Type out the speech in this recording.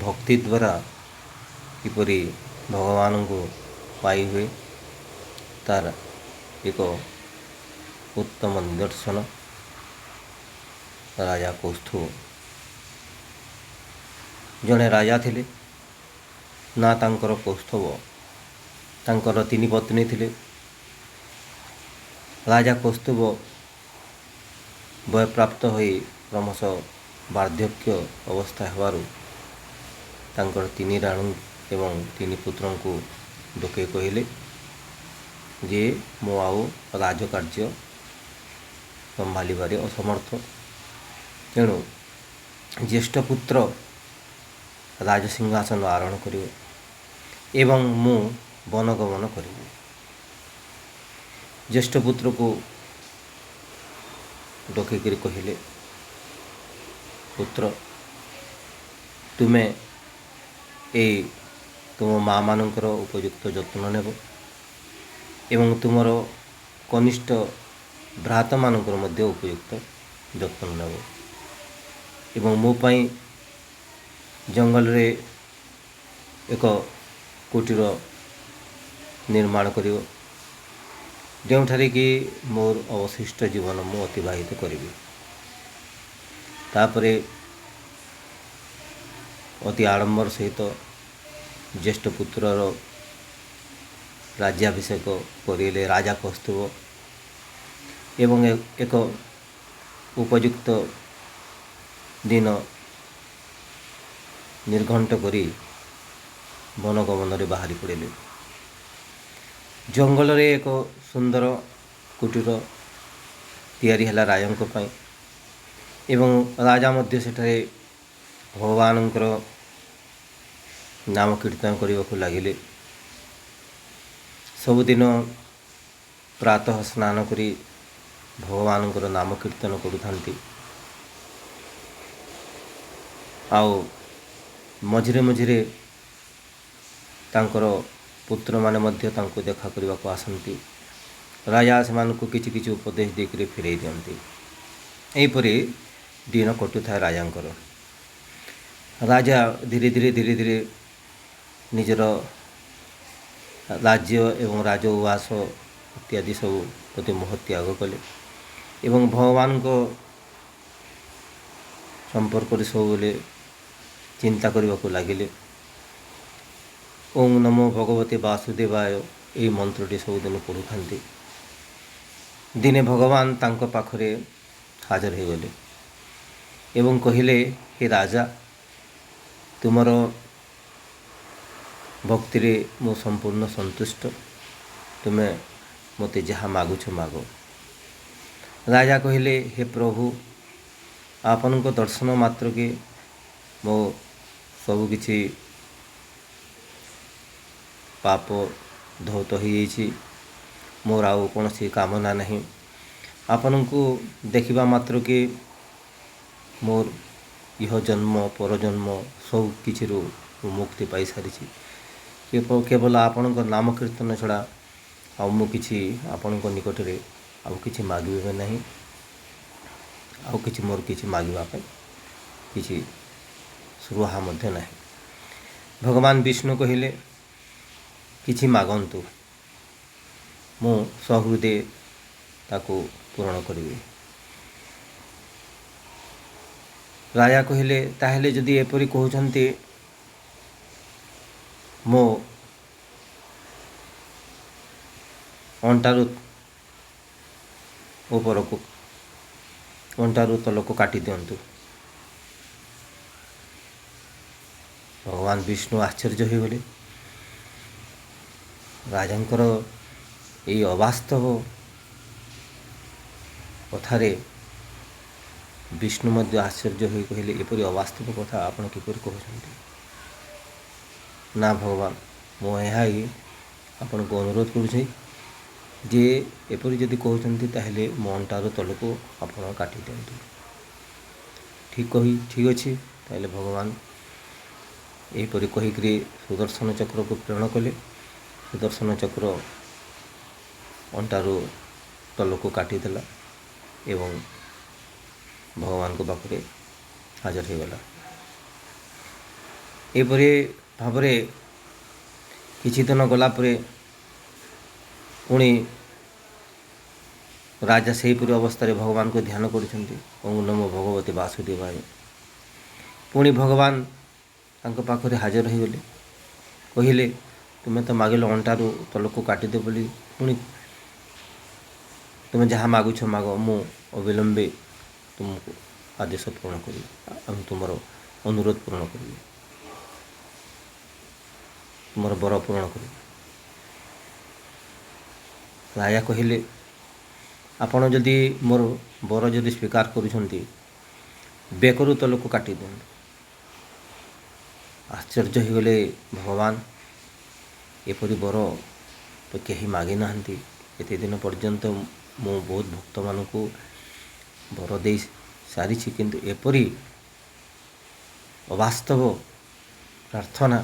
ଭକ୍ତି ଦ୍ୱାରା କିପରି ଭଗବାନଙ୍କୁ ପାଇ ହୁଏ ତାର ଏକ ଉତ୍ତମ ନିଦର୍ଶନ ରାଜା କୌସ୍ତୁଭ। ଜଣେ ରାଜା ଥିଲେ, ନା ତାଙ୍କର କୌସ୍ତୁଭ। ତାଙ୍କର 3 ପତ୍ନୀ ଥିଲେ। ରାଜା କୌସ୍ତୁଭ ବୟପ୍ରାପ୍ତ ହୋଇ କ୍ରମଶଃ ବାର୍ଦ୍ଧକ୍ୟ ଅବସ୍ଥା ହେବାରୁ ତାଙ୍କର 3 ରାଣୀ ଏବଂ 3 ପୁତ୍ରଙ୍କୁ ଡକେଇ କହିଲେ ଯେ ମୁଁ ଆଉ ରାଜକାର୍ଯ୍ୟ ସମ୍ଭାଳିବାରେ ଅସମର୍ଥ, ତେଣୁ ଜ୍ୟେଷ୍ଠ ପୁତ୍ର ରାଜସିଂହାସନ ଆରୋହଣ କରିବ ଏବଂ ମୁଁ ବନଗମନ କରିବି। ଜ୍ୟେଷ୍ଠ ପୁତ୍ରକୁ ଡକେଇକରି କହିଲେ, ପୁତ୍ର, ତୁମେ ଏଇ ତୁମ ମା'ମାନଙ୍କର ଉପଯୁକ୍ତ ଯତ୍ନ ନେବ ଏବଂ ତୁମର କନିଷ୍ଠ ଭ୍ରାତାମାନଙ୍କର ମଧ୍ୟ ଉପଯୁକ୍ତ ଯତ୍ନ ନେବ ଏବଂ ମୋ ପାଇଁ ଜଙ୍ଗଲରେ ଏକ କୁଟୀର ନିର୍ମାଣ କରିବ, ଯେଉଁଠାରେ କି ମୋର ଅବଶିଷ୍ଟ ଜୀବନ ମୁଁ ଅତିବାହିତ କରିବି। ତାପରେ ଅତି ଆଡ଼ମ୍ବର ସହିତ ଜ୍ୟେଷ୍ଠ ପୁତ୍ରର ରାଜ୍ୟାଭିଷେକ କରିଲେ ରାଜା କୌସ୍ତୁଭ ଏବଂ ଏକ ଉପଯୁକ୍ତ ଦିନ ନିର୍ଘଣ୍ଟ କରି ବନଗମନରେ ବାହାରି ପଡ଼ିଲେ। ଜଙ୍ଗଲରେ ଏକ ସୁନ୍ଦର କୁଟୀର ତିଆରି ହେଲା ରାଜାଙ୍କ ପାଇଁ ଏବଂ ରାଜା ମଧ୍ୟ ସେଠାରେ ଭଗବାନଙ୍କର ନାମ କୀର୍ତ୍ତନ କରିବାକୁ ଲାଗିଲେ। ସବୁଦିନ ପ୍ରାତଃ ସ୍ନାନ କରି ଭଗବାନଙ୍କର ନାମ କୀର୍ତ୍ତନ କରୁଥାନ୍ତି ଆଉ ମଝିରେ ମଝିରେ ତାଙ୍କର ପୁତ୍ରମାନେ ମଧ୍ୟ ତାଙ୍କୁ ଦେଖା କରିବାକୁ ଆସନ୍ତି। ରାଜା ସେମାନଙ୍କୁ କିଛି କିଛି ଉପଦେଶ ଦେଇକରି ଫେରାଇ ଦିଅନ୍ତି। ଏହିପରି ଦିନ କଟୁଥାଏ ରାଜାଙ୍କର। ରାଜା ଧୀରେ ଧୀରେ ନିଜର ରାଜ୍ୟ ଏବଂ ରାଜଉଆସ ଇତ୍ୟାଦି ସବୁ ପ୍ରତି ମୋହ ତ୍ୟାଗ କଲେ ଏବଂ ଭଗବାନଙ୍କ ସମ୍ପର୍କରେ ସବୁବେଳେ ଚିନ୍ତା କରିବାକୁ ଲାଗିଲେ। ଓଁ ନମୋ ଭଗବତେ ବାସୁଦେବାୟ, ଏହି ମନ୍ତ୍ରଟି ସବୁଦିନ ପଢ଼ୁଥାନ୍ତି। ଦିନେ ଭଗବାନ ତାଙ୍କ ପାଖରେ ହାଜର ହୋଇଗଲେ ଏବଂ କହିଲେ, ହେ ରାଜା, ତୁମର ଭକ୍ତିରେ ମୁଁ ସମ୍ପୂର୍ଣ୍ଣ ସନ୍ତୁଷ୍ଟ, ତୁମେ ମୋତେ ଯାହା ମାଗୁଛ ମାଗ। ରାଜା କହିଲେ, ହେ ପ୍ରଭୁ, ଆପଣଙ୍କ ଦର୍ଶନ ମାତ୍ରକେ ମୋ ସବୁକିଛି ପାପ ଧୌତ ହୋଇଯାଇଛି, ମୋର ଆଉ କୌଣସି କାମନା ନାହିଁ। ଆପଣଙ୍କୁ ଦେଖିବା ମାତ୍ରକେ ମୋର ଇହ ଜନ୍ମ ପରଜନ୍ମ ସବୁ କିଛିରୁ ମୁଁ ମୁକ୍ତି ପାଇସାରିଛି। କେବଳ ଆପଣଙ୍କ ନାମ କୀର୍ତ୍ତନ ଛଡ଼ା ଆଉ ମୁଁ କିଛି ଆପଣଙ୍କ ନିକଟରେ ଆଉ କିଛି ମାଗିବେ ନାହିଁ। ଆଉ କିଛି ମୋର କିଛି ମାଗିବା ପାଇଁ କିଛି ସ୍ପୃହା ମଧ୍ୟ ନାହିଁ। ଭଗବାନ ବିଷ୍ଣୁ କହିଲେ, କିଛି ମାଗନ୍ତୁ, ମୁଁ ସହୃଦେ ତାକୁ ପୂରଣ କରିବି। ରାଜା କହିଲେ, ତାହେଲେ ଯଦି ଏପରି କହୁଛନ୍ତି, ମୋ ଅଣ୍ଟାରୁ ତଳକୁ କାଟି ଦିଅନ୍ତୁ। ଭଗବାନ ବିଷ୍ଣୁ ଆଶ୍ଚର୍ଯ୍ୟ ହୋଇଗଲେ। ରାଜାଙ୍କର ଏହି ଅବାସ୍ତବ କଥାରେ ବିଷ୍ଣୁ ମଧ୍ୟ ଆଶ୍ଚର୍ଯ୍ୟ ହୋଇ କହିଲେ, ଏପରି ଅବାସ୍ତବ କଥା ଆପଣ କିପରି କହୁଛନ୍ତି? ନା ଭଗବାନ, ମୁଁ ଏହା ହିଁ ଆପଣଙ୍କୁ ଅନୁରୋଧ କରୁଛି ଯେ ଏପରି ଯଦି କହୁଛନ୍ତି ତାହେଲେ ମୋ ଅଣ୍ଟାରୁ ତଳକୁ ଆପଣ କାଟି ଦିଅନ୍ତୁ। ଠିକ୍ ଅଛି। ତାହେଲେ ଭଗବାନ ଏହିପରି କହିକରି ସୁଦର୍ଶନ ଚକ୍ରକୁ ପ୍ରେରଣ କଲେ। ସୁଦର୍ଶନ ଚକ୍ର ଅଣ୍ଟାରୁ ତଳକୁ କାଟିଦେଲା ଏବଂ ଭଗବାନଙ୍କ ପାଖରେ ହାଜର ହୋଇଗଲା। ଏପରି ଭାବରେ କିଛି ଦିନ ଗଲା ପରେ ପୁଣି ରାଜା ସେହିପରି ଅବସ୍ଥାରେ ଭଗବାନଙ୍କୁ ଧ୍ୟାନ କରୁଛନ୍ତି। ଓଁ ନମୋ ଭଗବତେ ବାସୁଦେବାୟ। ପୁଣି ଭଗବାନ ତାଙ୍କ ପାଖରେ ହାଜର ହୋଇଗଲେ। କହିଲେ ତୁମେ ତ ମାଗିଲ ଅଣ୍ଟାରୁ ତଳକୁ କାଟିଦେ ବୋଲି, ପୁଣି ତୁମେ ଯାହା ମାଗୁଛ ମାଗ, ମୁଁ ଅବିଳମ୍ବେ ତୁମକୁ ଆଦେଶ ପୂରଣ କରିବି ଏବଂ ତୁମର ଅନୁରୋଧ ପୂରଣ କରିବି, ତୁମର ବର ପୂରଣ କରିବି। ରାଜା କହିଲେ ଆପଣ ଯଦି ମୋର ବର ଯଦି ସ୍ୱୀକାର କରୁଛନ୍ତି, ବେକରୁ ତଳକୁ କାଟି ଦିଅନ୍ତୁ। ଆଶ୍ଚର୍ଯ୍ୟ ହୋଇଗଲେ ଭଗବାନ, ଏପରି ବର ତ କେହି ମାଗି ନାହାନ୍ତି। ଏତେ ଦିନ ପର୍ଯ୍ୟନ୍ତ ମୁଁ ବହୁତ ଭକ୍ତମାନଙ୍କୁ ବର ଦେଇ ସାରିଛି, କିନ୍ତୁ ଏପରି ଅବାସ୍ତବ ପ୍ରାର୍ଥନା